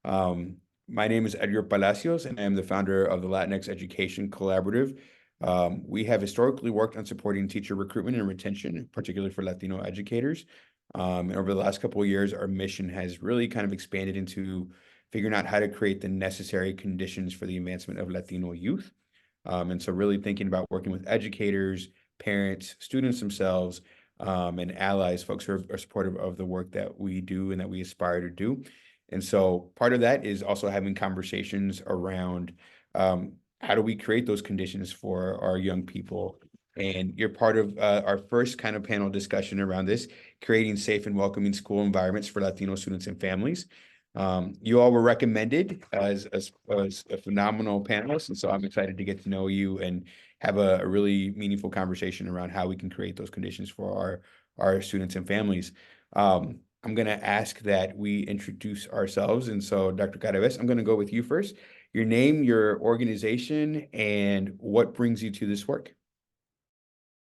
My name is Edgar Palacios, and I am the founder of the Latinx Education Collaborative. We have historically worked on supporting teacher recruitment and retention, particularly for Latino educators. And over the last couple of years, our mission has really kind of expanded into figuring out how to create the necessary conditions for the advancement of Latino youth. And so really thinking about working with educators, parents, students themselves, and allies, folks who are supportive of the work that we do and that we aspire to do. And so part of that is also having conversations around how do we create those conditions for our young people. And you're part of our first kind of panel discussion around this, creating safe and welcoming school environments for Latino students and families. You all were recommended as a phenomenal panelist, and so I'm excited to get to know you and have a really meaningful conversation around how we can create those conditions for our students and families. I'm going to ask that we introduce ourselves, and so Dr. Carabez, I'm going to go with you first. Your name, your organization, and what brings you to this work.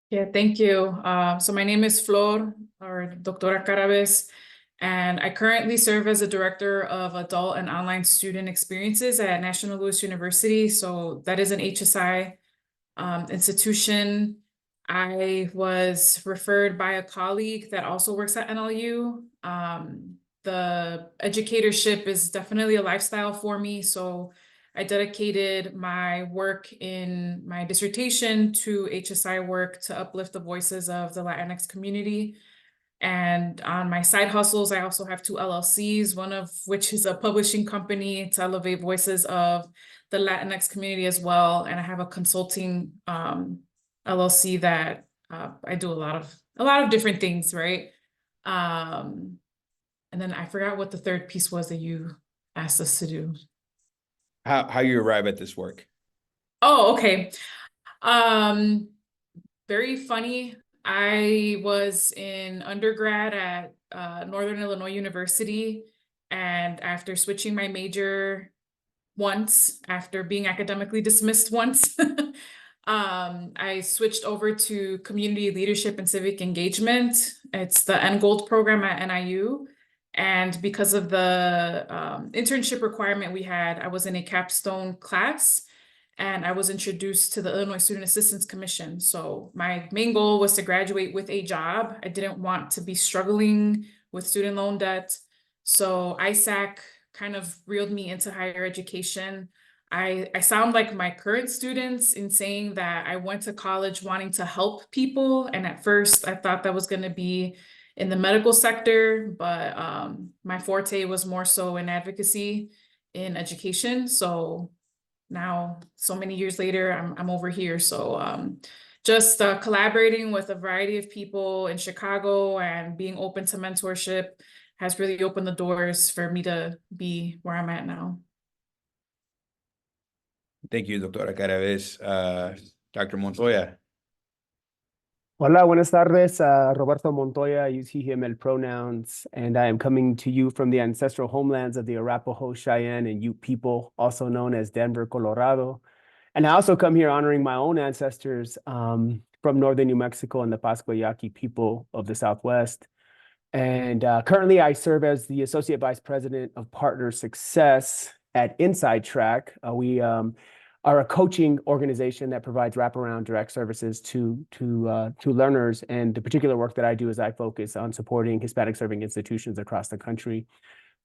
Yeah, thank you. So my name is Flor, or Doctora Carabez, and I currently serve as a director of adult and online student experiences at National Louis University. So that is an HSI institution. I was referred by a colleague that also works at NLU. The educatorship is definitely a lifestyle for me. So I dedicated my work in my dissertation to HSI work to uplift the voices of the Latinx community. And on my side hustles, I also have 2 LLCs, one of which is a publishing company to elevate voices of the Latinx community as well. And I have a consulting LLC that I do a lot of different things, right? And then I forgot what the third piece was that you asked us to do. How you arrive at this work? Oh, okay. Very funny. I was in undergrad at Northern Illinois University, and after switching my major once, after being academically dismissed once, I switched over to community leadership and civic engagement. It's the Gold program at NIU. And because of the internship requirement we had, I was in a capstone class, and I was introduced to the Illinois Student Assistance Commission. So my main goal was to graduate with a job. I didn't want to be struggling with student loan debt. So ISAC kind of reeled me into higher education. I sound like my current students in saying that I went to college wanting to help people. And at first I thought that was going to be in the medical sector, but my forte was more so in advocacy in education. So now, so many years later, I'm over here. So just collaborating with a variety of people in Chicago and being open to mentorship has really opened the doors for me to be where I'm at now. Thank you, Doctora Carabez. Dr. Montoya. Hola, buenas tardes. Roberto Montoya, use he, him, el pronouns, and I am coming to you from the ancestral homelands of the Arapaho, Cheyenne, and Ute people, also known as Denver, Colorado. And I also come here honoring my own ancestors from northern New Mexico and the Pascua Yaqui people of the Southwest. And currently I serve as the Associate Vice President of Partner Success at Inside Track. We are a coaching organization that provides wraparound direct services to learners. And the particular work that I do is I focus on supporting Hispanic serving institutions across the country.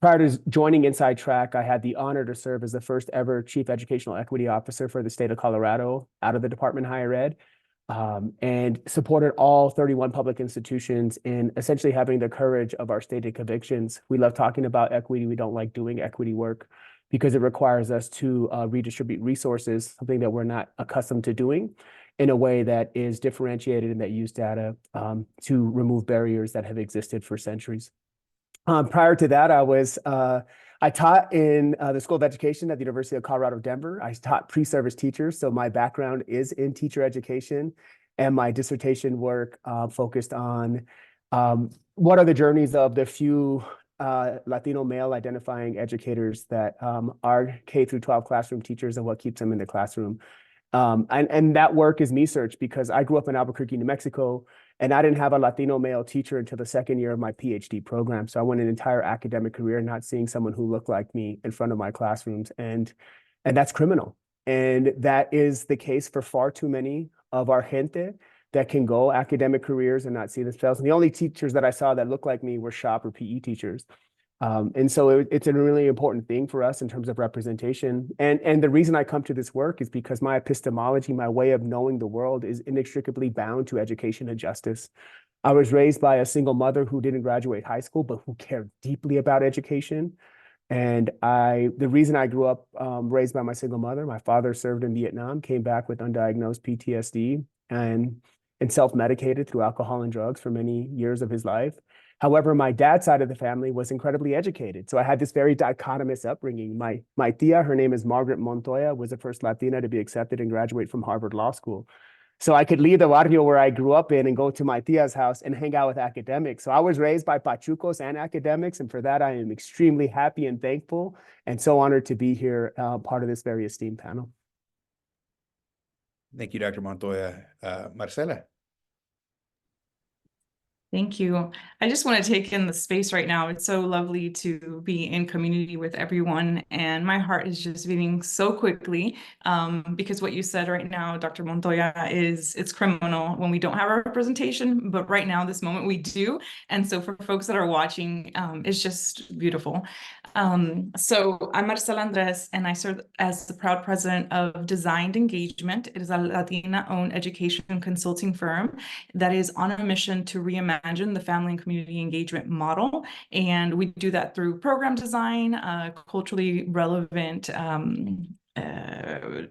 Prior to joining Inside Track, I had the honor to serve as the first ever Chief Educational Equity Officer for the state of Colorado out of the Department of Higher Ed, and supported all 31 public institutions in essentially having the courage of our stated convictions. We love talking about equity. We don't like doing equity work, because it requires us to redistribute resources, something that we're not accustomed to doing, in a way that is differentiated and that use data to remove barriers that have existed for centuries. Prior to that, I taught in the School of Education at the University of Colorado, Denver. I taught pre-service teachers, so my background is in teacher education, and my dissertation work focused on what are the journeys of the few Latino male identifying educators that are K through 12 classroom teachers and what keeps them in the classroom. And that work is me search, because I grew up in Albuquerque, New Mexico, And I didn't have a Latino male teacher until the second year of my PhD program. So I went an entire academic career not seeing someone who looked like me in front of my classrooms. And that's criminal. And that is the case for far too many of our gente that can go academic careers and not see themselves. And the only teachers that I saw that looked like me were shop or PE teachers. And so it's a really important thing for us in terms of representation. And the reason I come to this work is because my epistemology, my way of knowing the world, is inextricably bound to education and justice. I was raised by a single mother who didn't graduate high school, but who cared deeply about education. And the reason I grew up raised by my single mother, my father served in Vietnam, came back with undiagnosed PTSD and self-medicated through alcohol and drugs for many years of his life. However, my dad's side of the family was incredibly educated. So I had this very dichotomous upbringing. My tia, her name is Margaret Montoya, was the first Latina to be accepted and graduate from Harvard Law School. So I could leave the barrio where I grew up in and go to my tia's house and hang out with academics. So I was raised by pachucos and academics. And for that, I am extremely happy and thankful and so honored to be here, part of this very esteemed panel. Thank you, Dr. Montoya. Marcela. Thank you. I just want to take in the space right now. It's so lovely to be in community with everyone. And my heart is just beating so quickly because what you said right now, Dr. Montoya, it's criminal when we don't have our representation. But right now, this moment, we do. And so for folks that are watching, it's just beautiful. So I'm Marcela Andrés, and I serve as the proud president of designEDengagement. It is a Latina-owned education consulting firm that is on a mission to reimagine the family and community engagement model. And we do that through program design, culturally relevant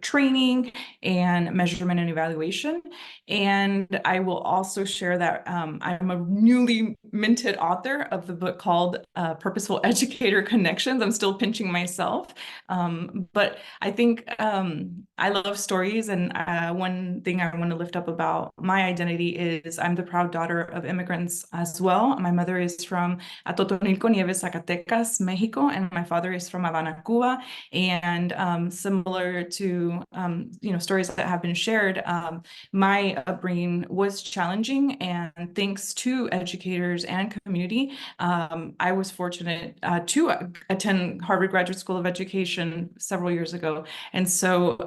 training, and measurement and evaluation. And I will also share that I'm a newly minted author of the book called Purposeful Educator Connections. I'm still pinching myself, but I think I love stories. And one thing I want to lift up about my identity is I'm the proud daughter of immigrants as well. My mother is from Atotonilco Nieves, Zacatecas, Mexico, and my father is from Havana, Cuba. And similar to stories that have been shared, my upbringing was challenging, and thanks to educators and community, I was fortunate to attend Harvard Graduate School of Education several years ago. And so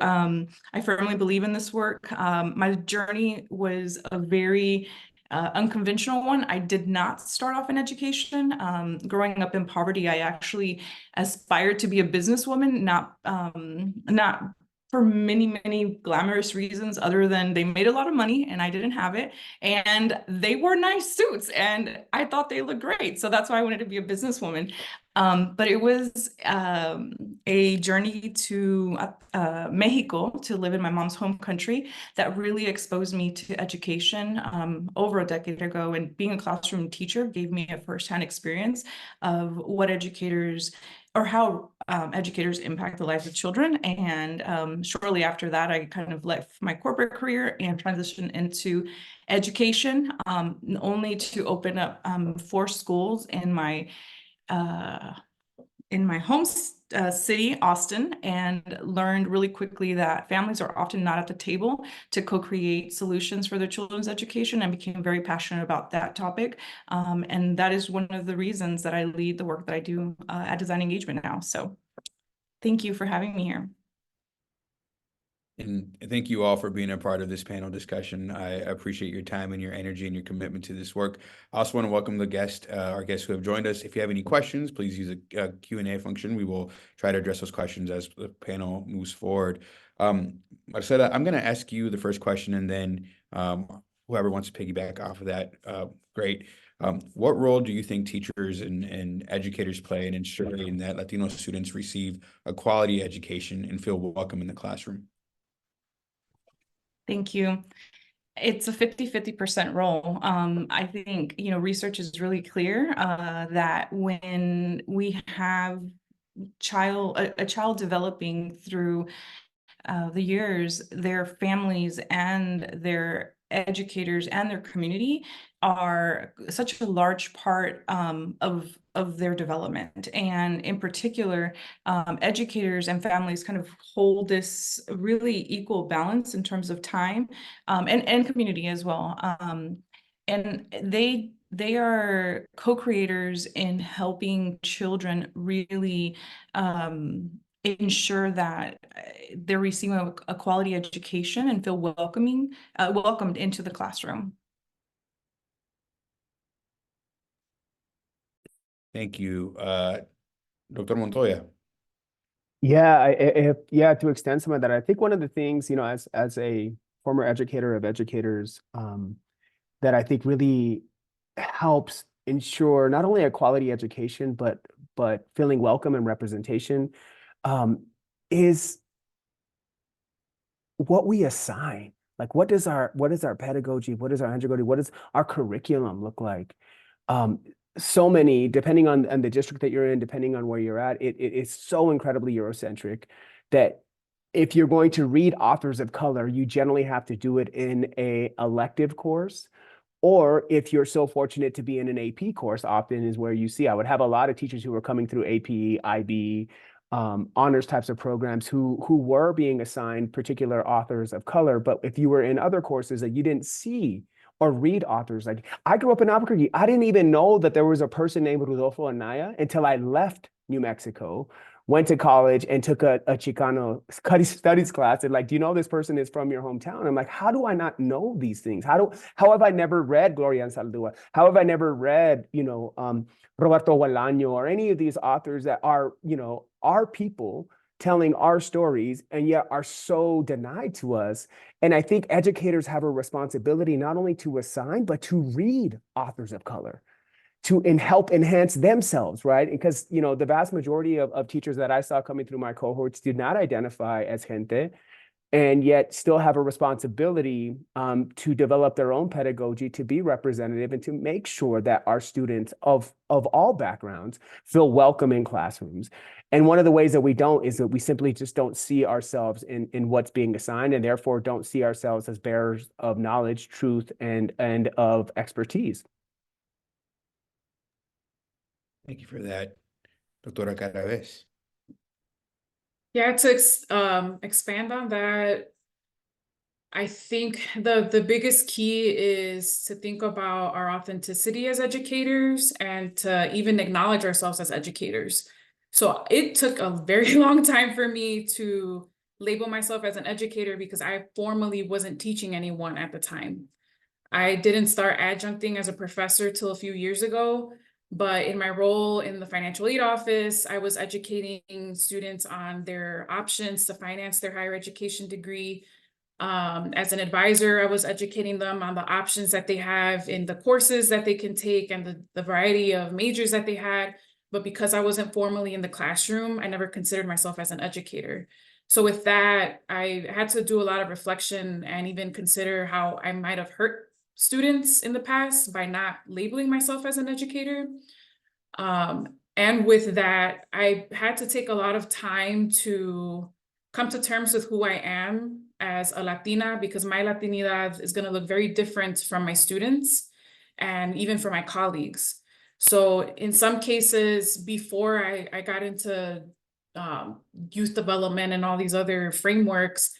I firmly believe in this work. My journey was a very unconventional one. I did not start off in education. Growing up in poverty, I actually aspired to be a businesswoman, not for many glamorous reasons other than they made a lot of money and I didn't have it, and they wore nice suits and I thought they looked great. So that's why I wanted to be a businesswoman. But it was a journey to Mexico, to live in my mom's home country, that really exposed me to education over a decade ago. And being a classroom teacher gave me a firsthand experience of what educators, or how educators impact the lives of children. And shortly after that, I kind of left my corporate career and transitioned into education, only to open up 4 schools in my home city, Austin, and learned really quickly that families are often not at the table to co-create solutions for their children's education, and became very passionate about that topic. And that is one of the reasons that I lead the work that I do at designEDengagement now. So thank you for having me here. And thank you all for being a part of this panel discussion. I appreciate your time and your energy and your commitment to this work. I also want to welcome our guests who have joined us. If you have any questions, please use a Q&A function. We will try to address those questions as the panel moves forward. Marcela, I'm going to ask you the first question, and then whoever wants to piggyback off of that, great. What role do you think teachers and educators play in ensuring that Latino students receive a quality education and feel welcome in the classroom? Thank you. It's a 50-50% role. I think, research is really clear that when we have a child developing through the years, their families and their educators and their community are such a large part of their development. And in particular, educators and families kind of hold this really equal balance in terms of time, and community as well. and they are co-creators in helping children really ensure that they're receiving a quality education and feel welcomed into the classroom. Thank you. Dr. Montoya. Yeah, yeah, to extend some of that, I think one of the things, as a former educator of educators, that I think really helps ensure not only a quality education, but feeling welcome and representation, is what we assign. Like, what is our pedagogy? What is our andragogy? What does our curriculum look like? So many, depending on the district that you're in, depending on where you're at, it's so incredibly Eurocentric that if you're going to read authors of color, you generally have to do it in a elective course. Or if you're so fortunate to be in an AP course, often is where you see. I would have a lot of teachers who were coming through AP, IB, honors types of programs who were being assigned particular authors of color. But if you were in other courses that you didn't see or read authors, like I grew up in Albuquerque, I didn't even know that there was a person named Rodolfo Anaya until I left New Mexico, went to college and took a Chicano studies class. And like, do you know this person is from your hometown? I'm like, how do I not know these things? How have I never read Gloria Anzaldúa? How have I never read, Roberto Bolaño or any of these authors that are, our people telling our stories and yet are so denied to us? And I think educators have a responsibility not only to assign, but to read authors of color, to help enhance themselves, right? Because, the vast majority of teachers that I saw coming through my cohorts did not identify as gente, and yet still have a responsibility to develop their own pedagogy, to be representative, and to make sure that our students of all backgrounds feel welcome in classrooms. And one of the ways that we don't is that we simply just don't see ourselves in what's being assigned, and therefore don't see ourselves as bearers of knowledge, truth, and of expertise. Thank you for that, Doctora Carabez. Yeah, to expand on that, I think the biggest key is to think about our authenticity as educators and to even acknowledge ourselves as educators. So it took a very long time for me to label myself as an educator because I formally wasn't teaching anyone at the time. I didn't start adjuncting as a professor till a few years ago, but in my role in the financial aid office, I was educating students on their options to finance their higher education degree. As an advisor, I was educating them on the options that they have in the courses that they can take and the variety of majors that they had. But because I wasn't formally in the classroom, I never considered myself as an educator. So with that, I had to do a lot of reflection and even consider how I might have hurt students in the past by not labeling myself as an educator. And with that, I had to take a lot of time to come to terms with who I am as a Latina, because my Latinidad is going to look very different from my students and even for my colleagues. So in some cases, before I got into youth development and all these other frameworks,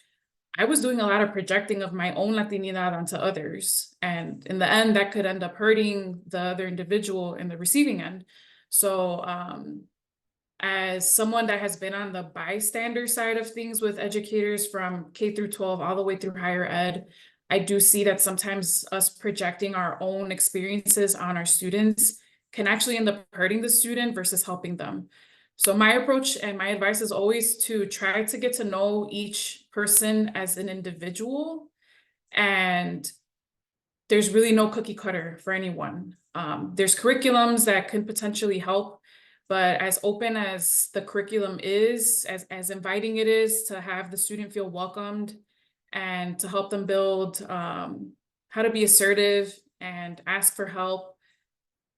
I was doing a lot of projecting of my own Latinidad onto others. And in the end, that could end up hurting the other individual in the receiving end. So as someone that has been on the bystander side of things with educators from K through 12 all the way through higher ed, I do see that sometimes us projecting our own experiences on our students can actually end up hurting the student versus helping them. So my approach and my advice is always to try to get to know each person as an individual. And there's really no cookie cutter for anyone. There's curriculums that can potentially help, but as open as the curriculum is, as inviting it is to have the student feel welcomed and to help them build how to be assertive and ask for help,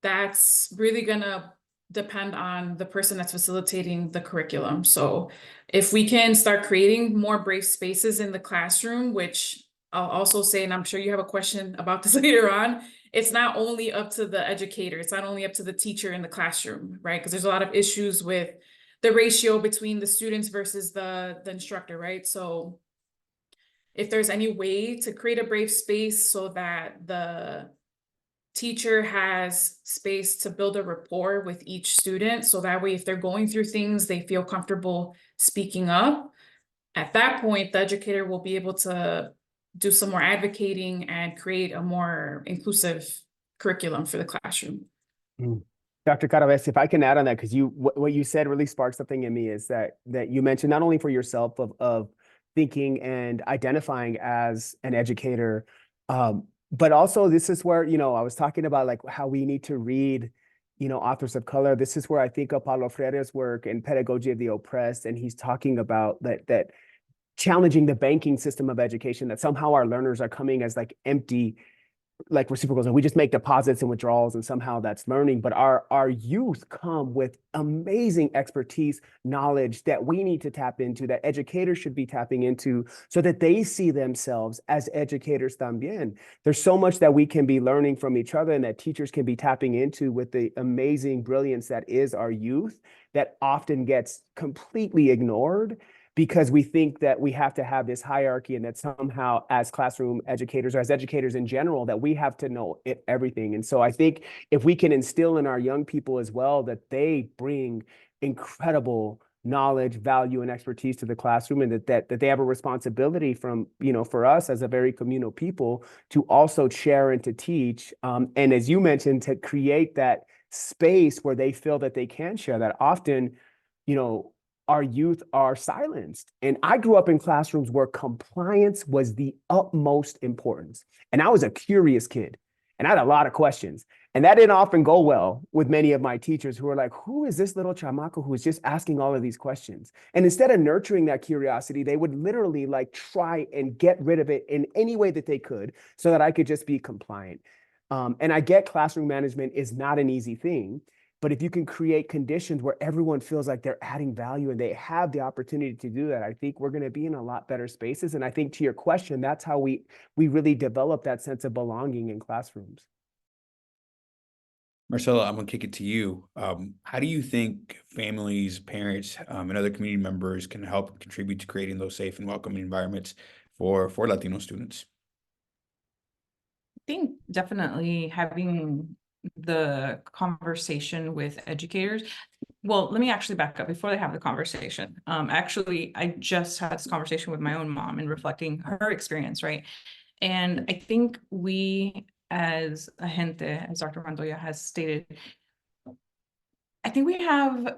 that's really gonna depend on the person that's facilitating the curriculum. So if we can start creating more brave spaces in the classroom, which I'll also say, and I'm sure you have a question about this later on, it's not only up to the educator, it's not only up to the teacher in the classroom, right? Because there's a lot of issues with the ratio between the students versus the instructor, right? So if there's any way to create a brave space so that the teacher has space to build a rapport with each student. So that way, if they're going through things, they feel comfortable speaking up. At that point, the educator will be able to do some more advocating and create a more inclusive curriculum for the classroom. Dr. Carabez, if I can add on that, because what you said really sparked something in me, is that you mentioned not only for yourself of thinking and identifying as an educator, but also this is where, I was talking about like how we need to read, authors of color. This is where I think of Paulo Freire's work in Pedagogy of the Oppressed, and he's talking about that challenging the banking system of education, that somehow our learners are coming as like empty, like reciprocals, and we just make deposits and withdrawals and somehow that's learning. But our youth come with amazing expertise, knowledge that we need to tap into, that educators should be tapping into, so that they see themselves as educators también. There's so much that we can be learning from each other and that teachers can be tapping into with the amazing brilliance that is our youth, that often gets completely ignored, because we think that we have to have this hierarchy and that somehow as classroom educators or as educators in general, that we have to know everything. And so I think if we can instill in our young people as well, that they bring incredible knowledge, value, and expertise to the classroom, and that they have a responsibility from, for us as a very communal people to also share and to teach. And as you mentioned, to create that space where they feel that they can share that. Often, our youth are silenced. And I grew up in classrooms where compliance was the utmost importance. And I was a curious kid, and I had a lot of questions. And that didn't often go well with many of my teachers, who were like, who is this little chamaco who is just asking all of these questions? And instead of nurturing that curiosity, they would literally like try and get rid of it in any way that they could so that I could just be compliant. And I get classroom management is not an easy thing. But if you can create conditions where everyone feels like they're adding value and they have the opportunity to do that, I think we're going to be in a lot better spaces. And I think, to your question, that's how we really develop that sense of belonging in classrooms. Marcela, I'm going to kick it to you. How do you think families, parents, and other community members can help contribute to creating those safe and welcoming environments for Latino students? I think definitely having the conversation with educators. Well, let me actually back up before they have the conversation. Actually, I just had this conversation with my own mom and reflecting her experience, right? And I think we as a gente, as Dr. Montoya has stated, I think we have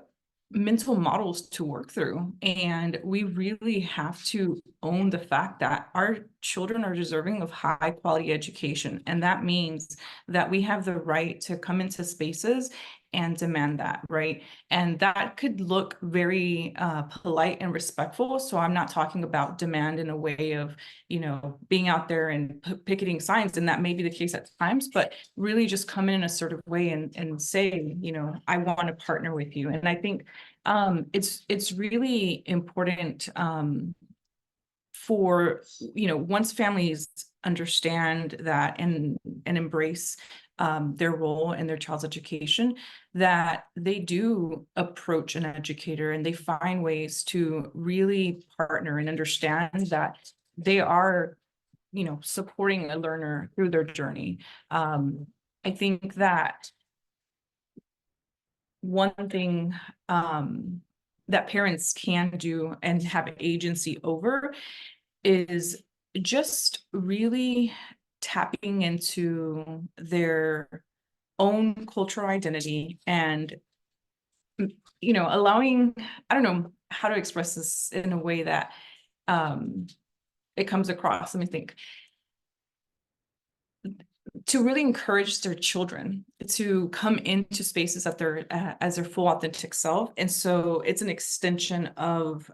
mental models to work through, and we really have to own the fact that our children are deserving of high quality education. And that means that we have the right to come into spaces and demand that, right? And that could look very polite and respectful. So I'm not talking about demand in a way of, being out there and picketing signs, and that may be the case at times, but really just come in a sort of way and say, I want to partner with you. And I think it's really important for, once families understand that and embrace their role in their child's education, that they do approach an educator and they find ways to really partner and understand that they are, supporting a learner through their journey. I think that one thing that parents can do and have agency over is just really tapping into their own cultural identity and, allowing, I don't know how to express this in a way that it comes across. Let me think. To really encourage their children to come into spaces that they're as their full authentic self. And so it's an extension of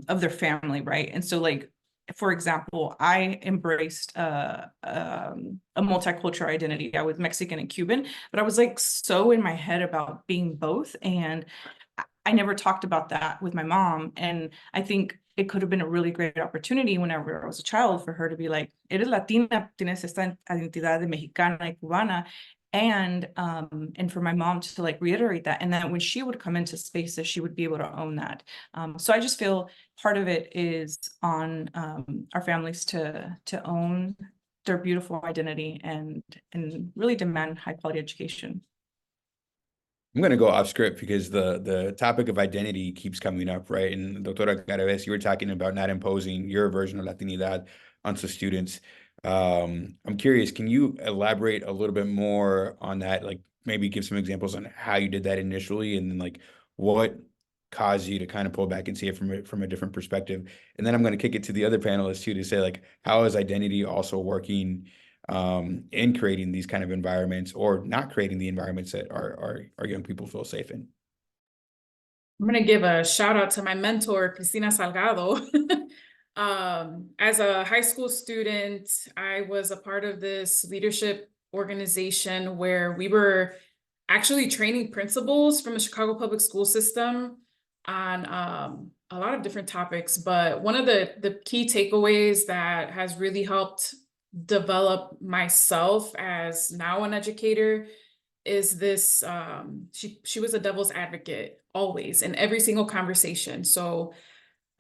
their family, right? And so, like, for example, I embraced a multicultural identity. I was Mexican and Cuban, but I was like so in my head about being both. And I never talked about that with my mom. And I think it could have been a really great opportunity whenever I was a child for her to be like, eres Latina, tienes esta identidad de mexicana y cubana. And for my mom to like reiterate that, and that when she would come into spaces, she would be able to own that. So I just feel part of it is on our families to own their beautiful identity and really demand high quality education. I'm going to go off script because the topic of identity keeps coming up, right? And Doctora Carabez, you were talking about not imposing your version of Latinidad onto students. I'm curious, can you elaborate a little bit more on that? Like maybe give some examples on how you did that initially, and then like what caused you to kind of pull back and see it from a different perspective. And then I'm going to kick it to the other panelists too, to say like, how is identity also working in creating these kind of environments, or not creating the environments that our young people feel safe in? I'm going to give a shout out to my mentor, Cristina Salgado. As a high school student, I was a part of this leadership organization where we were actually training principals from the Chicago public school system on a lot of different topics. But one of the key takeaways that has really helped develop myself as now an educator is this, she was a devil's advocate always in every single conversation. So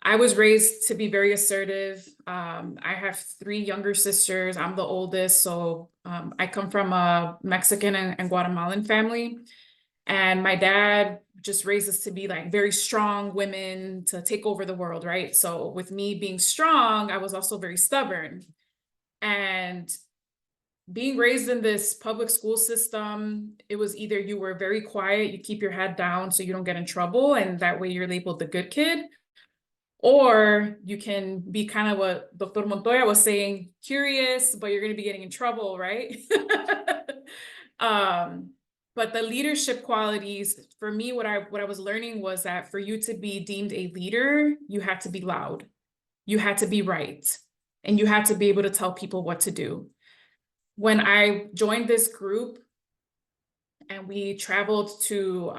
I was raised to be very assertive. I have 3 younger sisters. I'm the oldest. So I come from a Mexican and Guatemalan family. And my dad just raised us to be like very strong women to take over the world, right? So with me being strong, I was also very stubborn. And being raised in this public school system, it was either you were very quiet, you keep your head down so you don't get in trouble, and that way you're labeled the good kid. Or you can be kind of what Dr. Montoya was saying, curious, but you're going to be getting in trouble, right? But the leadership qualities, for me, what I was learning was that for you to be deemed a leader, you had to be loud, you had to be right, and you had to be able to tell people what to do. When I joined this group and we traveled to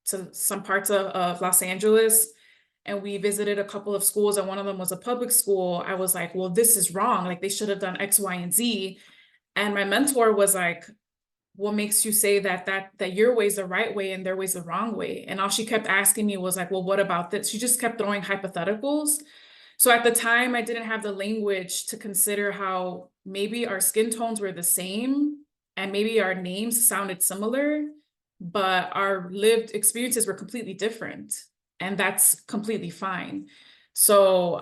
some parts of Los Angeles, and we visited a couple of schools, and one of them was a public school, I was like, well, this is wrong. Like, they should have done X, Y, and Z. And my mentor was like, what makes you say that your way is the right way and their way is the wrong way? And all she kept asking me was like, well, what about this? She just kept throwing hypotheticals. So at the time, I didn't have the language to consider how maybe our skin tones were the same and maybe our names sounded similar, but our lived experiences were completely different. And that's completely fine. So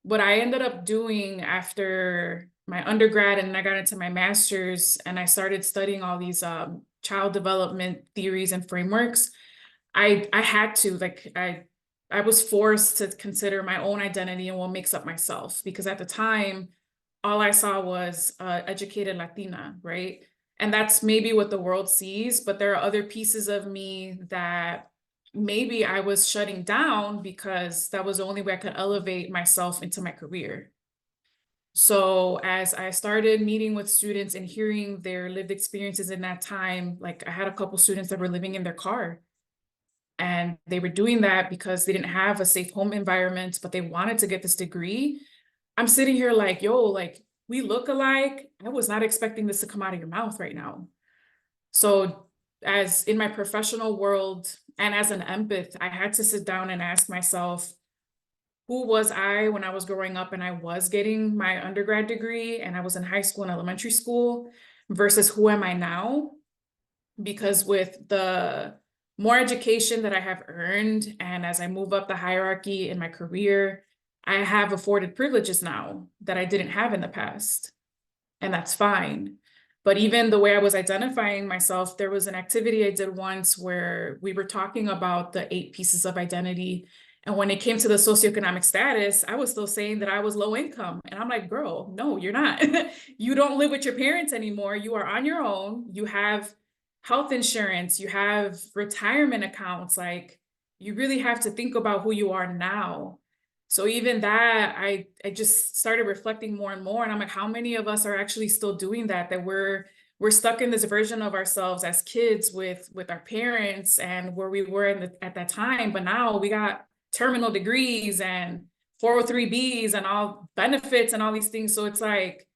what I ended up doing after my undergrad, and then I got into my master's, and I started studying all these child development theories and frameworks, I had to, like, I was forced to consider my own identity and what makes up myself, because at the time, all I saw was educated Latina, right? And that's maybe what the world sees, but there are other pieces of me that maybe I was shutting down because that was the only way I could elevate myself into my career. So as I started meeting with students and hearing their lived experiences in that time, like I had a couple students that were living in their car, and they were doing that because they didn't have a safe home environment, but they wanted to get this degree. I'm sitting here like, yo, like, we look alike. I was not expecting this to come out of your mouth right now. So as in my professional world and as an empath, I had to sit down and ask myself, who was I when I was growing up and I was getting my undergrad degree and I was in high school and elementary school, versus who am I now? Because with the more education that I have earned, and as I move up the hierarchy in my career, I have afforded privileges now that I didn't have in the past. And that's fine. But even the way I was identifying myself, there was an activity I did once where we were talking about the 8 pieces of identity. And when it came to the socioeconomic status, I was still saying that I was low income. And I'm like, girl, no, you're not. You don't live with your parents anymore. You are on your own. You have health insurance. You have retirement accounts. Like, you really have to think about who you are now. So even that, I just started reflecting more and more. And I'm like, how many of us are actually still doing that? That we're stuck in this version of ourselves as kids with our parents and where we were at that time. But now we got terminal degrees and 403Bs and all benefits and all these things. So it's like,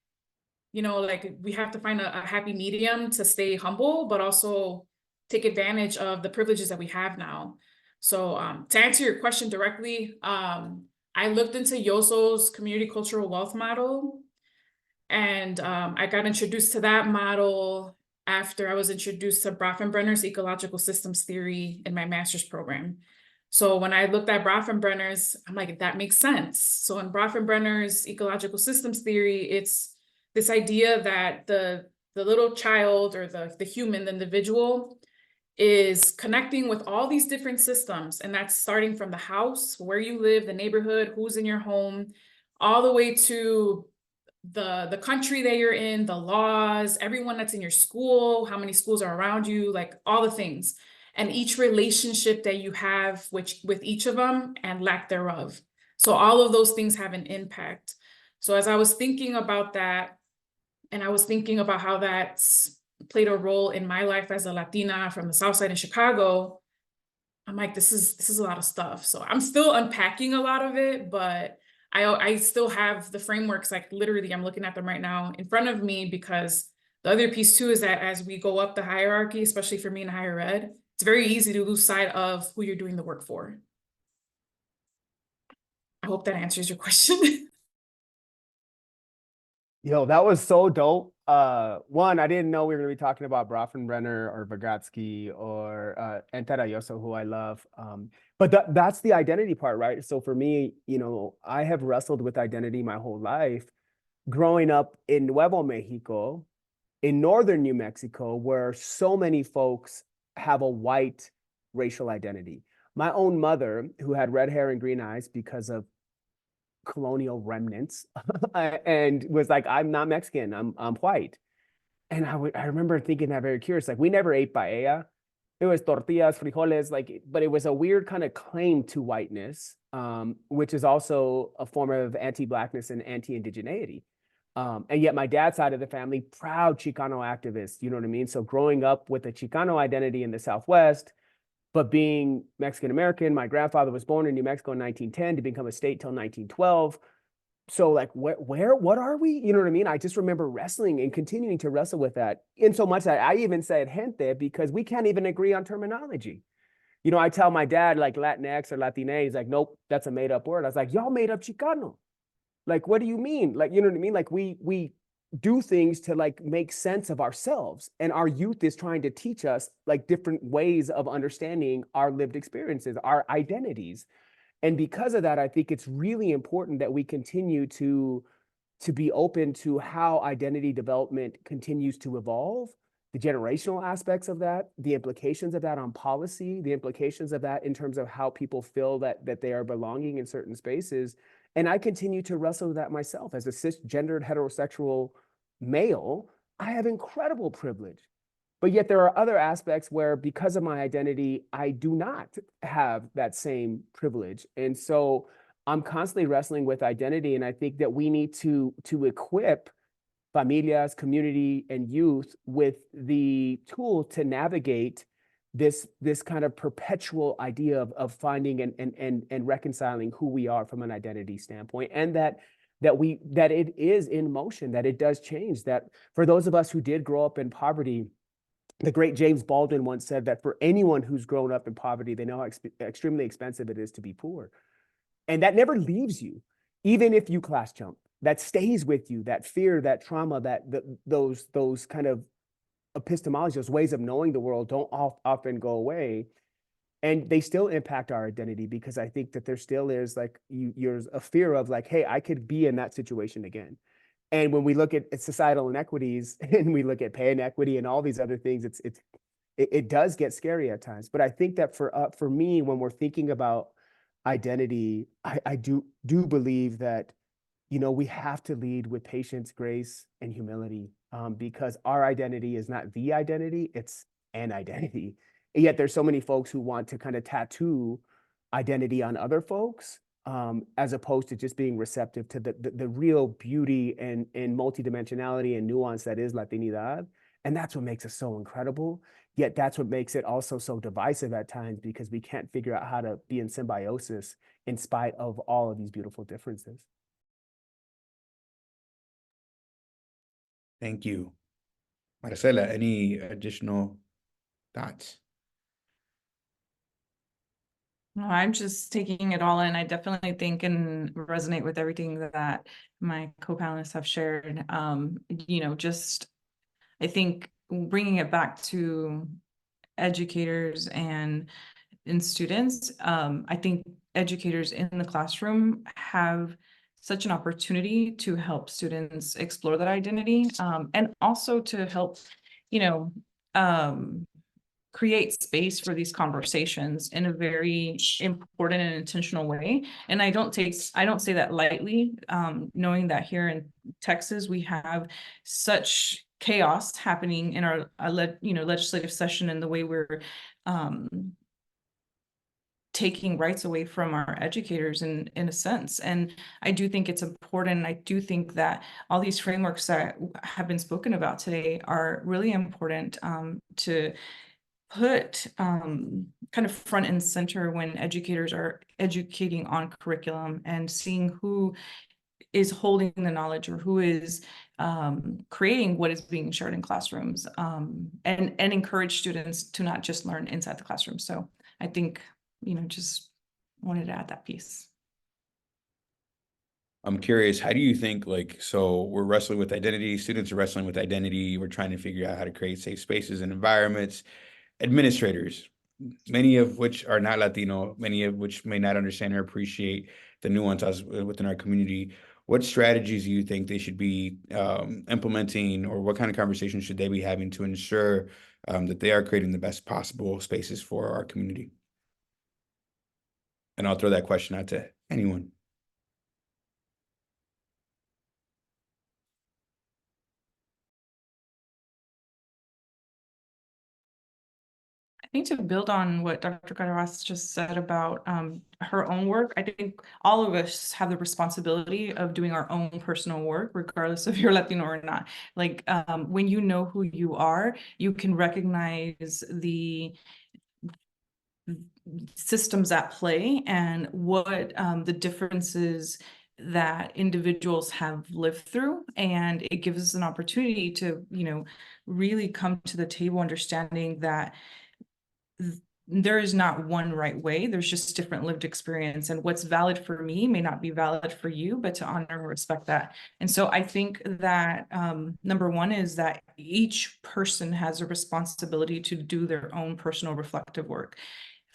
you know, like we have to find a happy medium to stay humble, but also take advantage of the privileges that we have now. So to answer your question directly, I looked into Yoso's community cultural wealth model, And I got introduced to that model after I was introduced to Brofenbrenner's ecological systems theory in my master's program. So when I looked at Brofenbrenner's, I'm like, that makes sense. So in Brofenbrenner's ecological systems theory, it's this idea that the little child or the human, the individual, is connecting with all these different systems. And that's starting from the house, where you live, the neighborhood, who's in your home, all the way to the country that you're in, the laws, everyone that's in your school, how many schools are around you, like all the things, and each relationship that you have with each of them and lack thereof. So all of those things have an impact. So as I was thinking about that, and I was thinking about how that's played a role in my life as a Latina from the South Side in Chicago, I'm like, this is a lot of stuff. So I'm still unpacking a lot of it, but I still have the frameworks, like literally I'm looking at them right now in front of me, because the other piece too is that as we go up the hierarchy, especially for me in higher ed, it's very easy to lose sight of who you're doing the work for. I hope that answers your question. Yo, that was so dope. One, I didn't know we were gonna be talking about Brofenbrenner or Vygotsky or Antarayoso, who I love. But that's the identity part, right? So for me, you know, I have wrestled with identity my whole life, growing up in Nuevo Mexico, in northern New Mexico, where so many folks have a white racial identity. My own mother, who had red hair and green eyes because of colonial remnants, and was like, I'm not Mexican, I'm white. And I remember thinking that very curious, like we never ate paella. It was tortillas, frijoles, like, but it was a weird kind of claim to whiteness, which is also a form of anti-Blackness and anti-indigeneity. And yet my dad's side of the family, proud Chicano activists, you know what I mean? So growing up with a Chicano identity in the Southwest, but being Mexican-American, my grandfather was born in New Mexico in 1910 to become a state till 1912. So like, what are we? You know what I mean? I just remember wrestling and continuing to wrestle with that, in so much that I even said gente, because we can't even agree on terminology. You know, I tell my dad like Latinx or Latina, he's like, nope, that's a made up word. I was like, y'all made up Chicano. Like, what do you mean? Like, you know what I mean? Like we do things to like make sense of ourselves. And our youth is trying to teach us like different ways of understanding our lived experiences, our identities. And because of that, I think it's really important that we continue to be open to how identity development continues to evolve, the generational aspects of that, the implications of that on policy, the implications of that in terms of how people feel that they are belonging in certain spaces. And I continue to wrestle with that myself as a cisgendered heterosexual male. I have incredible privilege. But yet there are other aspects where, because of my identity, I do not have that same privilege. And so I'm constantly wrestling with identity. And I think that we need to equip familias, community, and youth with the tool to navigate this kind of perpetual idea of finding and reconciling who we are from an identity standpoint, and that it is in motion, that it does change, that for those of us who did grow up in poverty, the great James Baldwin once said that for anyone who's grown up in poverty, they know how extremely expensive it is to be poor. And that never leaves you, even if you class jump. That stays with you, that fear, that trauma, those kind of epistemology, those ways of knowing the world don't often go away. And they still impact our identity, because I think that there still is like, there's a fear of like, hey, I could be in that situation again. And when we look at societal inequities and we look at pay inequity and all these other things, it does get scary at times. But I think that for me, when we're thinking about identity, I do believe that, you know, we have to lead with patience, grace, and humility, because our identity is not the identity, it's an identity. And yet there's so many folks who want to kind of tattoo identity on other folks, as opposed to just being receptive to the real beauty and multidimensionality and nuance that is Latinidad. And that's what makes us so incredible. Yet that's what makes it also so divisive at times, because we can't figure out how to be in symbiosis in spite of all of these beautiful differences. Thank you. Marcela, any additional thoughts? I'm just taking it all in. I definitely think and resonate with everything that my co-panelists have shared. Just I think bringing it back to educators and students, I think educators in the classroom have such an opportunity to help students explore that identity, and also to help, um, create space for these conversations in a very important and intentional way. And I don't say that lightly, knowing that here in Texas, we have such chaos happening in our, legislative session, and the way we're, taking rights away from our educators in a sense. And I do think it's important. I do think that all these frameworks that have been spoken about today are really important, to put, kind of front and center when educators are educating on curriculum, and seeing who is holding the knowledge, or who is, creating what is being shared in classrooms, and encourage students to not just learn inside the classroom. So I think, just wanted to add that piece. I'm curious, how do you think, so we're wrestling with identity, students are wrestling with identity, we're trying to figure out how to create safe spaces and environments. Administrators, many of which are not Latino, many of which may not understand or appreciate the nuances within our community. What strategies do you think they should be implementing, or what kind of conversations should they be having to ensure that they are creating the best possible spaces for our community? And I'll throw that question out to anyone. I think to build on what Dr. Carabez just said about, her own work, I think all of us have the responsibility of doing our own personal work, regardless if you're Latino or not. When you know who you are, you can recognize the systems at play, and what, the differences that individuals have lived through. And it gives us an opportunity to, really come to the table understanding that there is not one right way. There's just different lived experience, and what's valid for me may not be valid for you, but to honor and respect that. And so I think that, number one is that each person has a responsibility to do their own personal reflective work.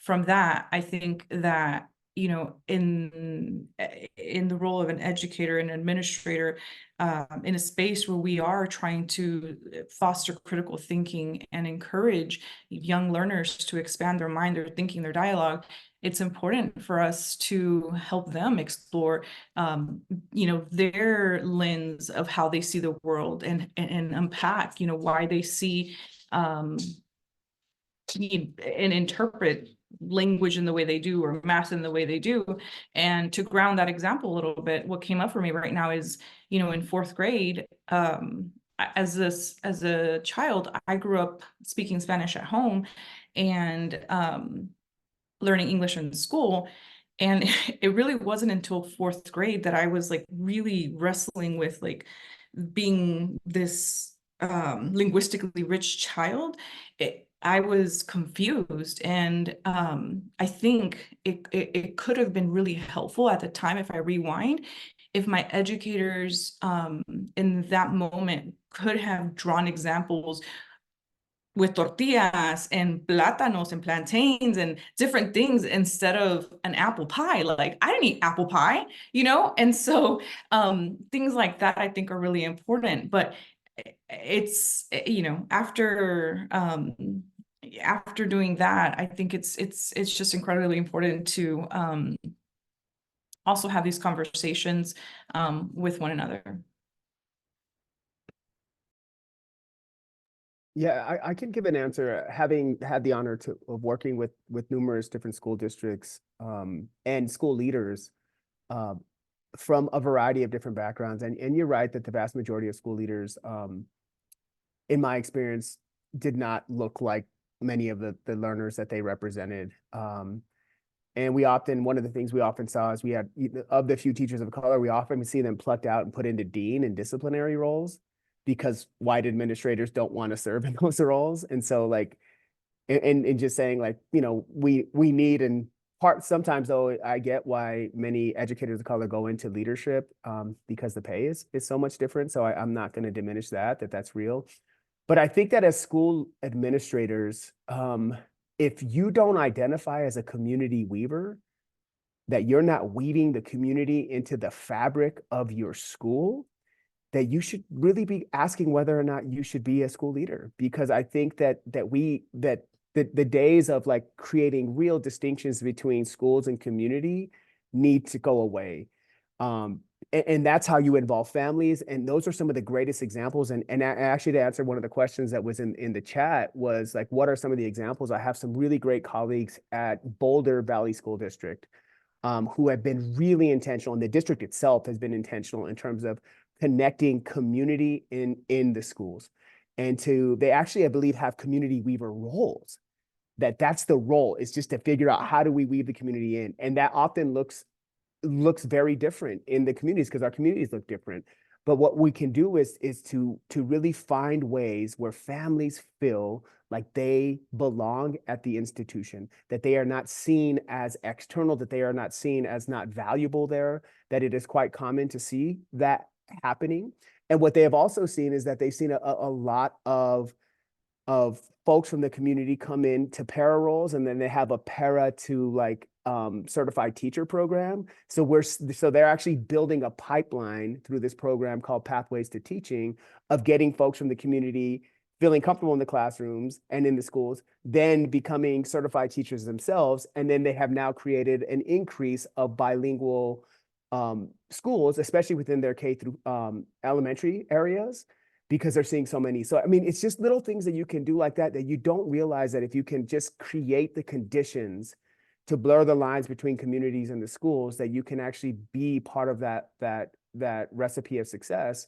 From that, I think that, in the role of an educator and administrator, in a space where we are trying to foster critical thinking and encourage young learners to expand their mind, their thinking, their dialogue, it's important for us to help them explore, their lens of how they see the world, and unpack, why they see, and interpret language in the way they do, or math in the way they do. And to ground that example a little bit, what came up for me right now is, in fourth grade, as a child, I grew up speaking Spanish at home, and learning English in school. And it really wasn't until fourth grade that I was really wrestling with being this linguistically rich child. I was confused, and I think it could have been really helpful at the time, if I rewind, if my educators in that moment could have drawn examples with tortillas and plátanos and plantains and different things, instead of an apple pie. I didn't eat apple pie, And so things like that, I think, are really important. But it's, after doing that, I think it's just incredibly important to also have these conversations with one another. Yeah, I can give an answer, having had the honor of working with numerous different school districts and school leaders from a variety of different backgrounds. And you're right that the vast majority of school leaders, in my experience, did not look like many of the learners that they represented. And one of the things we often saw is we had, of the few teachers of color, we often see them plucked out and put into dean and disciplinary roles, because white administrators don't want to serve in those roles. And so and just saying we need, and sometimes though, I get why many educators of color go into leadership, because the pay is so much different. So I'm not going to diminish that's real. But I think that as school administrators, if you don't identify as a community weaver, that you're not weaving the community into the fabric of your school, that you should really be asking whether or not you should be a school leader. Because I think that the days of like creating real distinctions between schools and community need to go away. And that's how you involve families. And those are some of the greatest examples. And actually, to answer one of the questions that was in the chat was like, what are some of the examples? I have some really great colleagues at Boulder Valley School District, who have been really intentional, and the district itself has been intentional in terms of connecting community in the schools. And they actually, I believe, have community weaver roles. That's the role, is just to figure out how do we weave the community in. And that often looks very different in the communities, because our communities look different. But what we can do is to really find ways where families feel like they belong at the institution, that they are not seen as external, that they are not seen as not valuable there, that it is quite common to see that happening. And what they have also seen is that they've seen a lot of folks from the community come in to para roles, and then they have a para to like certified teacher program. So they're actually building a pipeline through this program called Pathways to Teaching, of getting folks from the community feeling comfortable in the classrooms and in the schools, then becoming certified teachers themselves. And then they have now created an increase of bilingual schools, especially within their K through elementary areas, because they're seeing so many. So, I mean, it's just little things that you can do like that you don't realize, that if you can just create the conditions to blur the lines between communities and the schools, that you can actually be part of that recipe of success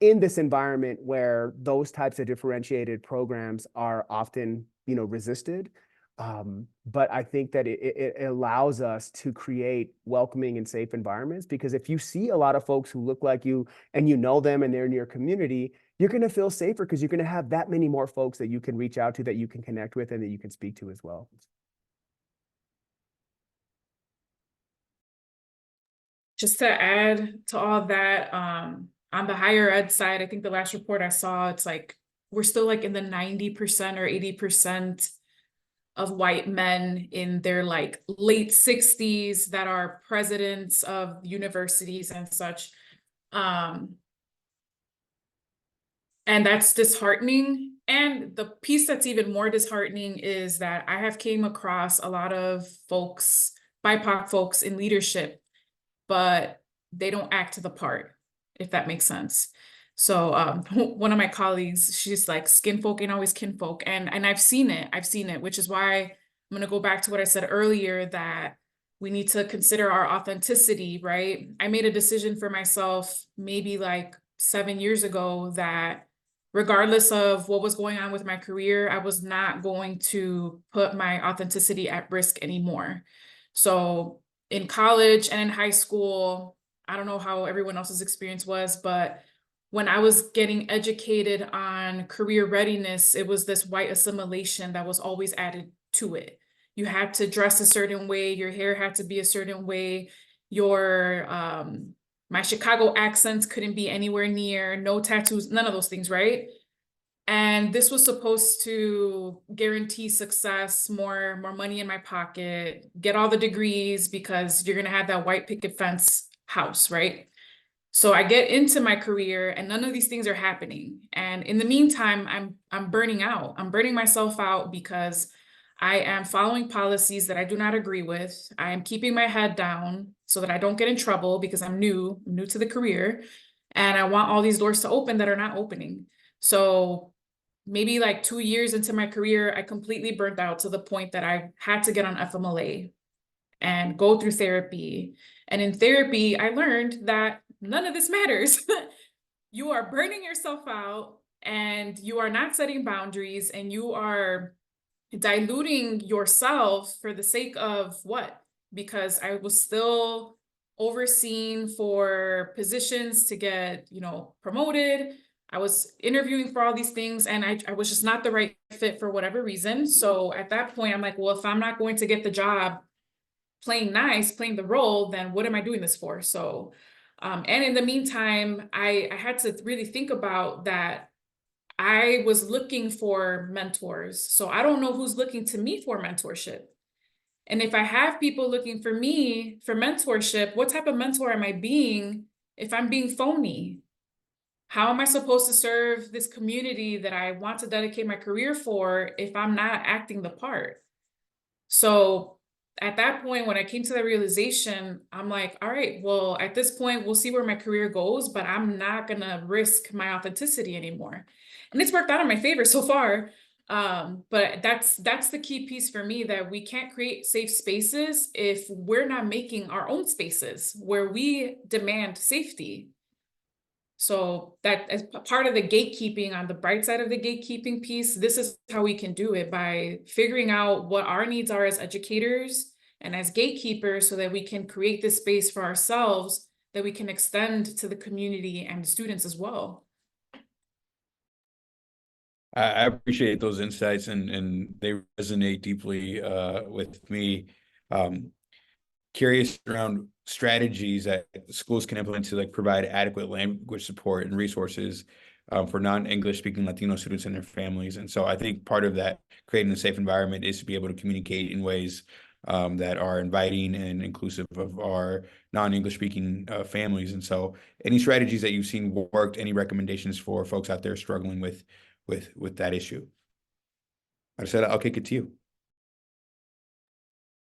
in this environment where those types of differentiated programs are often, resisted. But I think that it allows us to create welcoming and safe environments, because if you see a lot of folks who look like you and you know them and they're in your community, you're going to feel safer, because you're going to have that many more folks that you can reach out to, that you can connect with, and that you can speak to as well. Just to add to all that, on the higher ed side, I think the last report I saw, it's like we're still like in the 90% or 80% of white men in their like late 60s that are presidents of universities and such. And that's disheartening. And the piece that's even more disheartening is that I have came across a lot of folks, BIPOC folks in leadership, but they don't act the part, if that makes sense. So one of my colleagues, she's like, skin folk ain't always kinfolk. And I've seen it, which is why I'm gonna go back to what I said earlier, that we need to consider our authenticity, right? I made a decision for myself maybe like 7 years ago that regardless of what was going on with my career, I was not going to put my authenticity at risk anymore. So in college and in high school, I don't know how everyone else's experience was, but when I was getting educated on career readiness, it was this white assimilation that was always added to it. You had to dress a certain way, your hair had to be a certain way, my Chicago accents couldn't be anywhere near, no tattoos, none of those things, right? And this was supposed to guarantee success, more money in my pocket, get all the degrees, because you're gonna have that white picket fence house, right? So I get into my career and none of these things are happening. And in the meantime, I'm burning out. I'm burning myself out because I am following policies that I do not agree with. I am keeping my head down so that I don't get in trouble, because I'm new to the career. And I want all these doors to open that are not opening. So maybe like 2 years into my career, I completely burnt out to the point that I had to get on FMLA and go through therapy. And in therapy, I learned that none of this matters. You are burning yourself out, and you are not setting boundaries, and you are diluting yourself for the sake of what? Because I was still overseen for positions to get, promoted. I was interviewing for all these things and I was just not the right fit for whatever reason. So at that point, I'm like, well, if I'm not going to get the job playing nice, playing the role, then what am I doing this for? So, and in the meantime, I had to really think about that. I was looking for mentors. So I don't know who's looking to me for mentorship. And if I have people looking for me for mentorship, what type of mentor am I being if I'm being phony? How am I supposed to serve this community that I want to dedicate my career for if I'm not acting the part? So at that point, when I came to that realization, I'm like, all right, well, at this point, we'll see where my career goes, but I'm not gonna risk my authenticity anymore. And it's worked out in my favor so far. But that's the key piece for me, that we can't create safe spaces if we're not making our own spaces where we demand safety. So that as part of the gatekeeping, on the bright side of the gatekeeping piece, this is how we can do it, by figuring out what our needs are as educators and as gatekeepers, so that we can create this space for ourselves that we can extend to the community and the students as well. I appreciate those insights, and they resonate deeply with me. Curious around strategies that schools can implement to like provide adequate language support and resources for non-English speaking Latino students and their families. And so I think part of that, creating a safe environment, is to be able to communicate in ways that are inviting and inclusive of our non-English speaking families. And so any strategies that you've seen worked, any recommendations for folks out there struggling with that issue? Marcela, I'll kick it to you.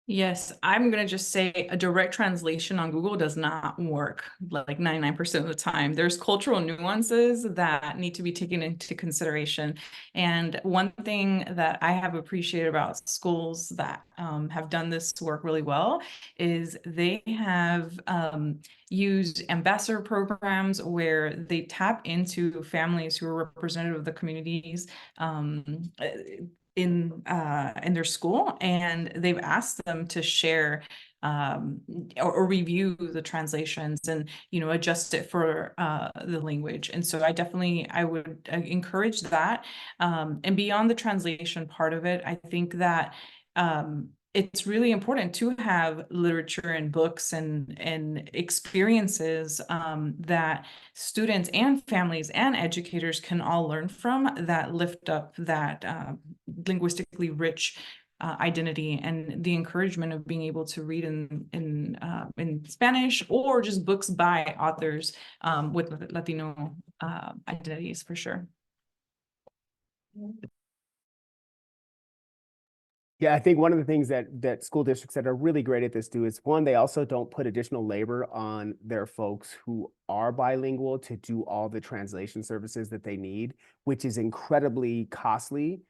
Yes, I'm going to just say a direct translation on Google does not work like 99% of the time. There's cultural nuances that need to be taken into consideration. And one thing that I have appreciated about schools that have done this work really well is they have used ambassador programs where they tap into families who are representative of the communities in their school, and they've asked them to share or review the translations and, you know, adjust it for the language. And so I would encourage that. And beyond the translation part of it, I think that it's really important to have literature and books and experiences that students and families and educators can all learn from, that lift up that linguistically rich identity, and the encouragement of being able to read in Spanish, or just books by authors with Latino identities, for sure. Yeah, I think one of the things that school districts that are really great at this do is, one, they also don't put additional labor on their folks who are bilingual to do all the translation services that they need, which is incredibly costly.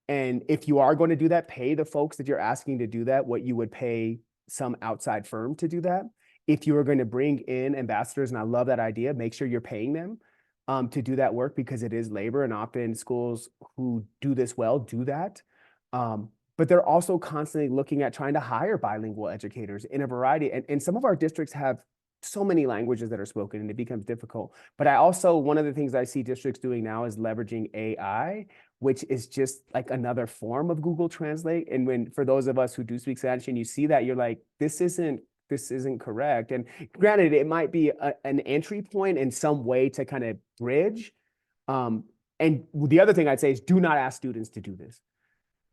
And if you are going to do that, pay the folks that you're asking to do that what you would pay some outside firm to do that. If you are going to bring in ambassadors, and I love that idea, make sure you're paying them to do that work, because it is labor, and often schools who do this well do that. But they're also constantly looking at trying to hire bilingual educators in a variety. And some of our districts have so many languages that are spoken, and it becomes difficult. But I also, one of the things I see districts doing now is leveraging AI, which is just like another form of Google Translate. And when, for those of us who do speak Spanish and you see that, you're like, this isn't correct. And granted, it might be an entry point in some way to kind of bridge. And the other thing I'd say is, do not ask students to do this.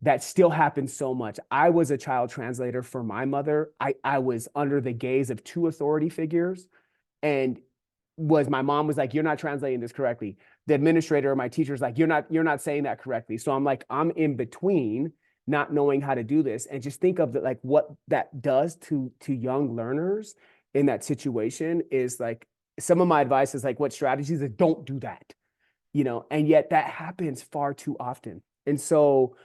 That still happens so much. I was a child translator for my mother. I was under the gaze of two authority figures, and my mom was like, you're not translating this correctly. The administrator or my teacher's like, you're not saying that correctly. So I'm like, I'm in between, not knowing how to do this. And just think of like what that does to young learners in that situation. Is like, some of my advice is like, what strategies is, don't do that, you know, and yet that happens far too often. And so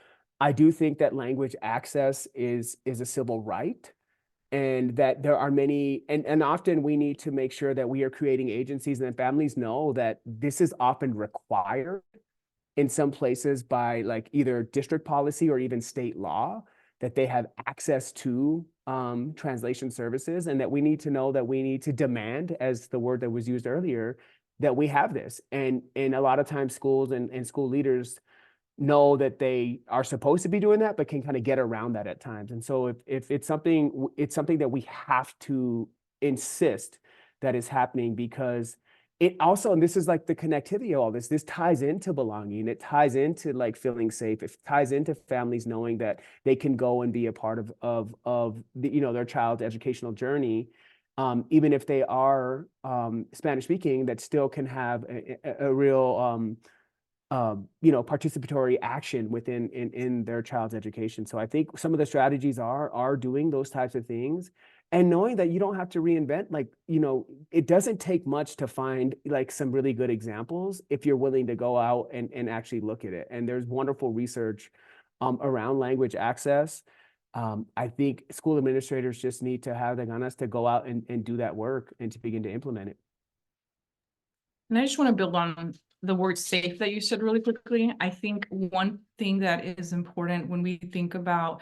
I do think that language access is a civil right, and that there are many, and often we need to make sure that we are creating agencies, and that families know that this is often required in some places by like either district policy or even state law, that they have access to translation services, and that we need to know that we need to demand, as the word that was used earlier, that we have this. And a lot of times schools and school leaders know that they are supposed to be doing that, but can kind of get around that at times. And so if it's something that we have to insist that is happening, because it also, and this is like the connectivity of all this ties into belonging. It ties into like feeling safe. It ties into families knowing that they can go and be a part of the, you know, their child's educational journey. Even if they are Spanish speaking, that still can have a real you know, participatory action within in their child's education. So I think some of the strategies are doing those types of things, and knowing that you don't have to reinvent. Like, you know, it doesn't take much to find like some really good examples if you're willing to go out and actually look at it. And there's wonderful research around language access. I think school administrators just need to have the ganas to go out and do that work and to begin to implement it. And I just want to build on the word safe that you said really quickly. I think one thing that is important when we think about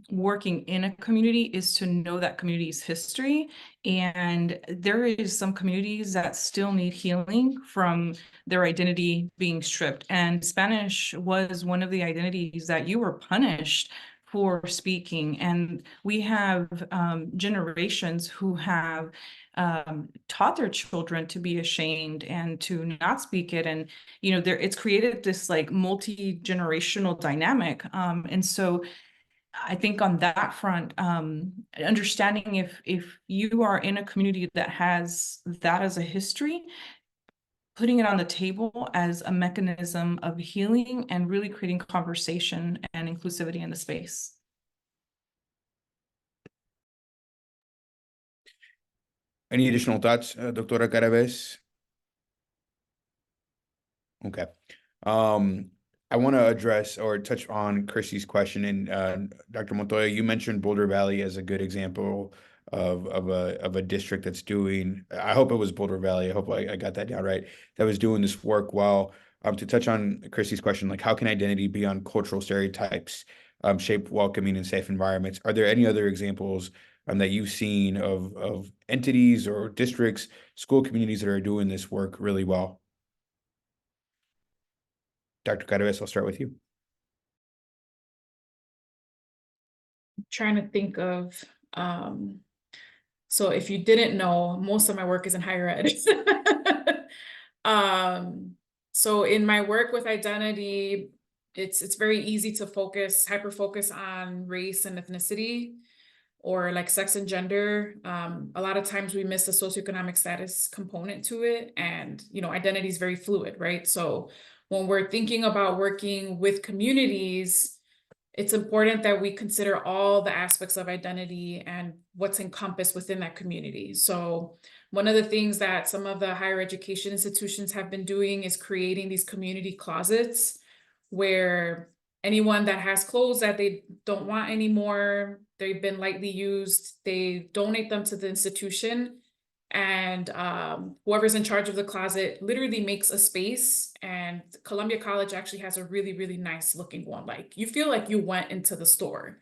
working in a community is to know that community's history. And there is some communities that still need healing from their identity being stripped. And Spanish was one of the identities that you were punished for speaking. And we have generations who have taught their children to be ashamed and to not speak it. And, you know, it's created this like multi-generational dynamic. And so I think on that front, understanding if you are in a community that has that as a history, putting it on the table as a mechanism of healing and really creating conversation and inclusivity in the space. Any additional thoughts, Doctora Carabez? Okay. I want to address or touch on Chrissy's question. And Dr. Montoya, you mentioned Boulder Valley as a good example of a district that's doing, I hope it was Boulder Valley, I hope I got that down right, that was doing this work well. To touch on Chrissy's question, like how can identity beyond cultural stereotypes shape welcoming and safe environments? Are there any other examples that you've seen of entities or districts, school communities that are doing this work really well? Dr. Carabez, I'll start with you. I'm trying to think of, so if you didn't know, most of my work is in higher ed. So in my work with identity, it's very easy to hyper focus on race and ethnicity, or like sex and gender. A lot of times we miss the socioeconomic status component to it. And, you know, identity is very fluid, right? So when we're thinking about working with communities, it's important that we consider all the aspects of identity and what's encompassed within that community. So one of the things that some of the higher education institutions have been doing is creating these community closets where anyone that has clothes that they don't want anymore, they've been lightly used, they donate them to the institution. And whoever's in charge of the closet literally makes a space. And Columbia College actually has a really, really nice looking one. Like you feel like you went into the store.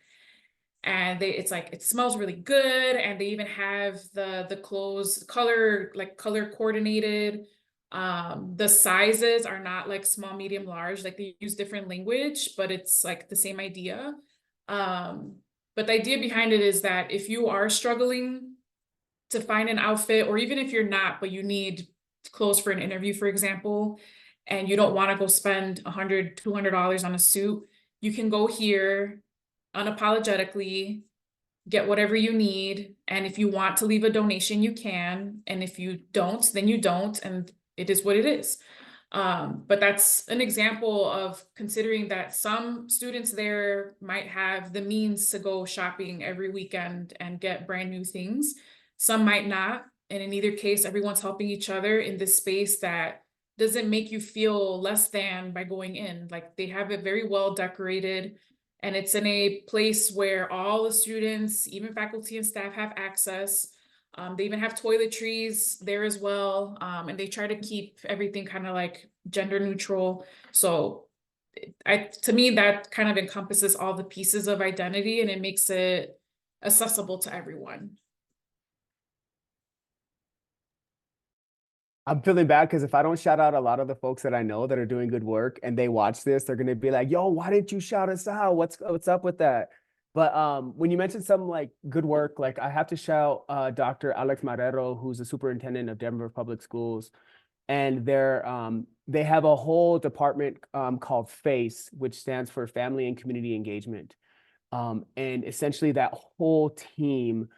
And it's like, it smells really good. And they even have the clothes color coordinated. The sizes are not like small, medium, large, like they use different language, but it's like the same idea. But the idea behind it is that if you are struggling to find an outfit, or even if you're not, but you need clothes for an interview, for example, and you don't want to go spend $100, $200 on a suit, you can go here unapologetically, get whatever you need. And if you want to leave a donation, you can. And if you don't, then you don't. And it is what it is. But that's an example of considering that some students there might have the means to go shopping every weekend and get brand new things. Some might not. And in either case, everyone's helping each other in this space that doesn't make you feel less than by going in. Like they have it very well decorated. And it's in a place where all the students, even faculty and staff, have access. They even have toiletries there as well. And they try to keep everything kind of like gender neutral. So to me, that kind of encompasses all the pieces of identity, and it makes it accessible to everyone. I'm feeling bad because if I don't shout out a lot of the folks that I know that are doing good work and they watch this, they're gonna be like, yo, why didn't you shout us out? What's up with that? But when you mentioned some like good work, like I have to shout Dr. Alex Marrero, who's the superintendent of Denver Public Schools. And they have a whole department called FACE, which stands for Family and Community Engagement. And essentially that whole team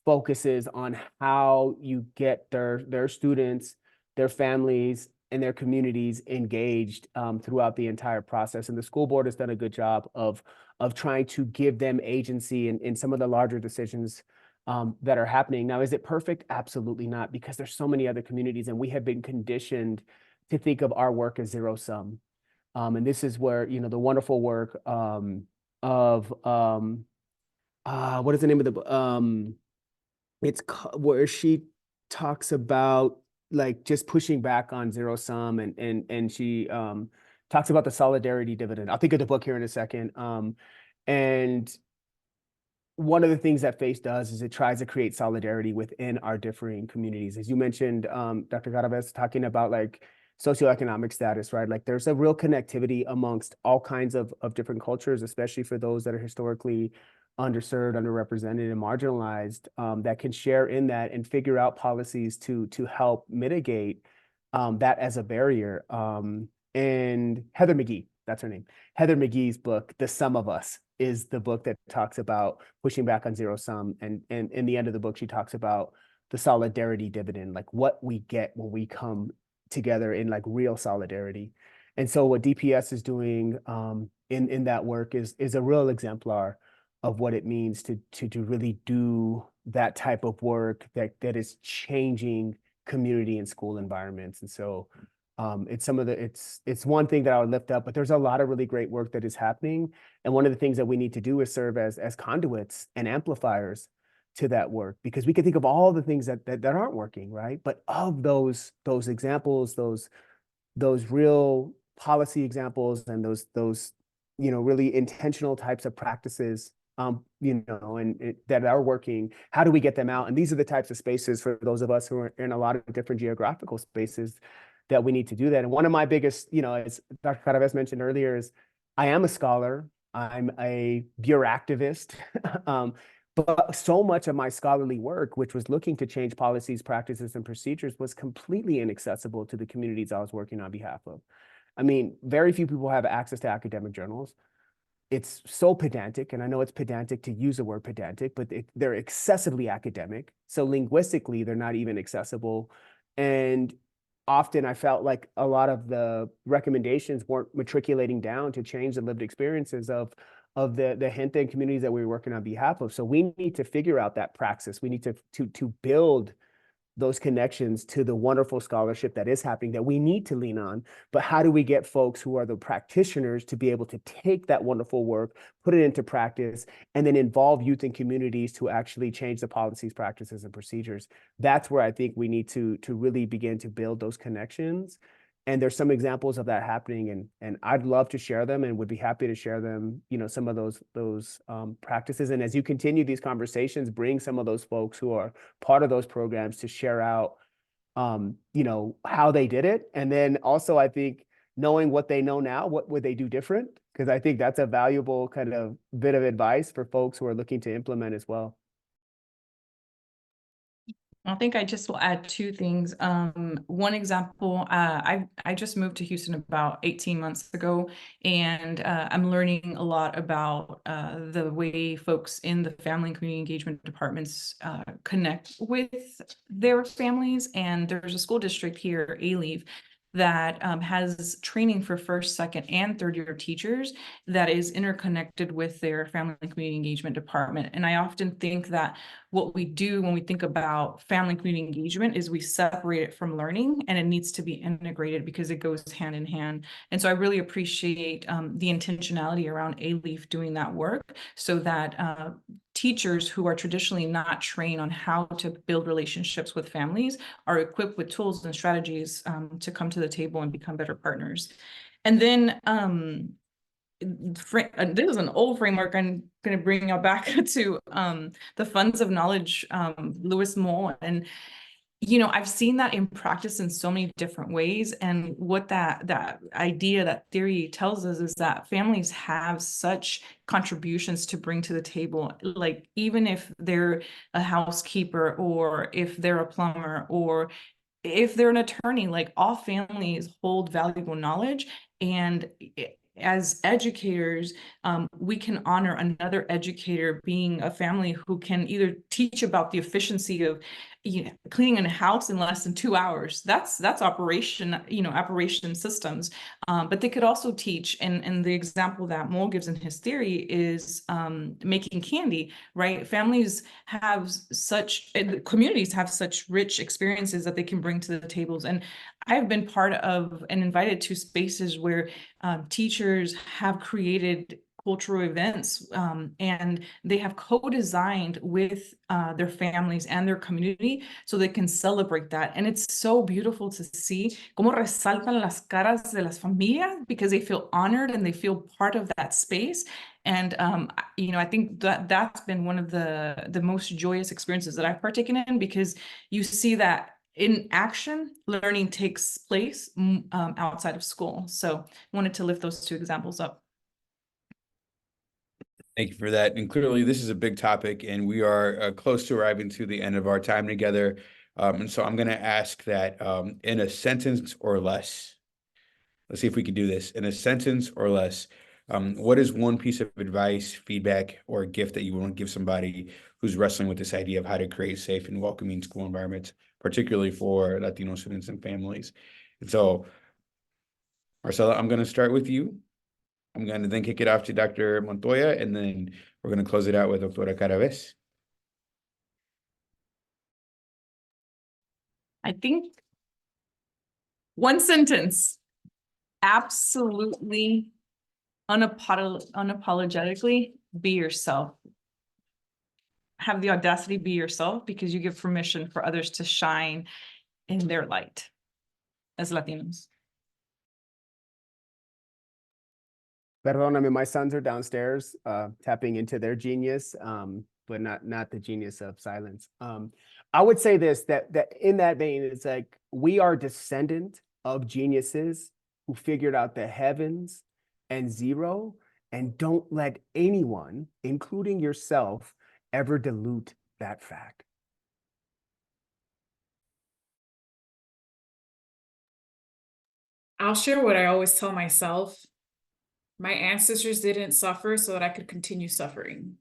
focuses on how you get their students, their families, and their communities engaged throughout the entire process. And the school board has done a good job of trying to give them agency in some of the larger decisions that are happening. Now, is it perfect? Absolutely not, because there's so many other communities, and we have been conditioned to think of our work as zero sum. And this is where, you know, the wonderful work of what is the name of the book? Where she talks about like just pushing back on zero sum, and she talks about the solidarity dividend. I'll think of the book here in a second. And one of the things that FACE does is it tries to create solidarity within our differing communities. As you mentioned, Dr. Carabez, talking about like socioeconomic status, right? Like there's a real connectivity amongst all kinds of different cultures, especially for those that are historically underserved, underrepresented, and marginalized, that can share in that and figure out policies to help mitigate that as a barrier. And Heather McGee, that's her name. Heather McGee's book, The Sum of Us, is the book that talks about pushing back on zero sum. And in the end of the book, she talks about the solidarity dividend, like what we get when we come together in like real solidarity. And so what DPS is doing in that work is a real exemplar of what it means to really do that type of work that is changing community and school environments. And so it's one thing that I would lift up, but there's a lot of really great work that is happening. And one of the things that we need to do is serve as conduits and amplifiers to that work, because we can think of all the things that aren't working, right? But of those examples, those real policy examples, and those you know, really intentional types of practices, you know, and that are working, how do we get them out? And these are the types of spaces for those of us who are in a lot of different geographical spaces that we need to do that. And one of my biggest, you know, as Dr. Carabez mentioned earlier, is I am a scholar, I'm a bureaucrativist, but so much of my scholarly work, which was looking to change policies, practices, and procedures, was completely inaccessible to the communities I was working on behalf of. I mean, very few people have access to academic journals. It's so pedantic, and I know it's pedantic to use the word pedantic, but they're excessively academic. So linguistically, they're not even accessible. And often I felt like a lot of the recommendations weren't matriculating down to change the lived experiences of the gente and communities that we were working on behalf of. So we need to figure out that praxis. We need to build those connections to the wonderful scholarship that is happening that we need to lean on. But how do we get folks who are the practitioners to be able to take that wonderful work, put it into practice, and then involve youth and communities to actually change the policies, practices, and procedures? That's where I think we need to really begin to build those connections. And there's some examples of that happening, and I'd love to share them and would be happy to share them, you know, some of those practices. And as you continue these conversations, bring some of those folks who are part of those programs to share out, you know, how they did it. And then also, I think, knowing what they know now, what would they do different? Because I think that's a valuable kind of bit of advice for folks who are looking to implement as well. I think I just will add two things. One example, I just moved to Houston about 18 months ago, and I'm learning a lot about the way folks in the family and community engagement departments connect with their families. And there's a school district here, LECtv, that has training for first, second, and third year teachers that is interconnected with their family and community engagement department. And I often think that what we do when we think about family and community engagement is we separate it from learning, and it needs to be integrated because it goes hand in hand. And so I really appreciate the intentionality around LECtv doing that work, so that teachers who are traditionally not trained on how to build relationships with families are equipped with tools and strategies to come to the table and become better partners. And then this is an old framework. I'm going to bring you back to the funds of knowledge, Louis Moll. And you know, I've seen that in practice in so many different ways. And what that idea, that theory tells us is that families have such contributions to bring to the table. Like, even if they're a housekeeper, or if they're a plumber, or if they're an attorney, like, all families hold valuable knowledge. And as educators, we can honor another educator being a family who can either teach about the efficiency of, you know, cleaning a house in less than 2 hours. That's operation, you know, operation systems. But they could also teach, and the example that Mo gives in his theory is making candy, right? Families have such, communities have such rich experiences that they can bring to the tables. And I've been part of and invited to spaces where teachers have created cultural events, and they have co-designed with their families and their community so they can celebrate that. And it's so beautiful to see cómo resaltan las caras de las familias, because they feel honored and they feel part of that space. And you know, I think that that's been one of the most joyous experiences that I've partaken in, because you see that in action, learning takes place outside of school. So I wanted to lift those two examples up. Thank you for that. And clearly, this is a big topic, and we are close to arriving to the end of our time together. And so I'm going to ask that in a sentence or less, let's see if we can do this. In a sentence or less, what is one piece of advice, feedback, or gift that you want to give somebody who's wrestling with this idea of how to create safe and welcoming school environments, particularly for Latino students and families? And so, Marcela, I'm going to start with you. I'm going to then kick it off to Dr. Montoya, and then we're going to close it out with Dr. Carabez. I think one sentence: absolutely, unapologetically be yourself. Have the audacity to be yourself, because you give permission for others to shine in their light as Latinos. Perdóname, my sons are downstairs tapping into their genius, but not the genius of silence. I would say this, that in that vein, it's like we are descendant of geniuses who figured out the heavens and zero, and don't let anyone, including yourself, ever dilute that fact. I'll share what I always tell myself. My ancestors didn't suffer so that I could continue suffering.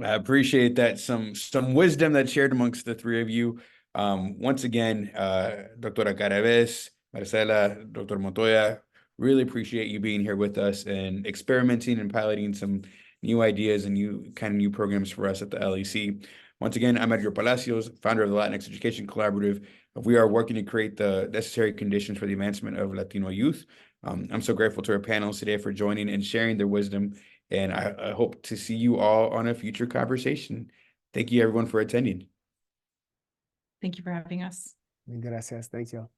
I appreciate that. Some wisdom that's shared amongst the three of you. Once again, Dr. Carabez, Marcela, Dr. Montoya, really appreciate you being here with us and experimenting and piloting some new ideas and new programs for us at the LEC. Once again, I'm Edgar Palacios, founder of the Latinx Education Collaborative. We are working to create the necessary conditions for the advancement of Latino youth. I'm so grateful to our panelists today for joining and sharing their wisdom. And I hope to see you all on a future conversation. Thank you, everyone, for attending. Thank you for having us. Gracias. Thanks, y'all.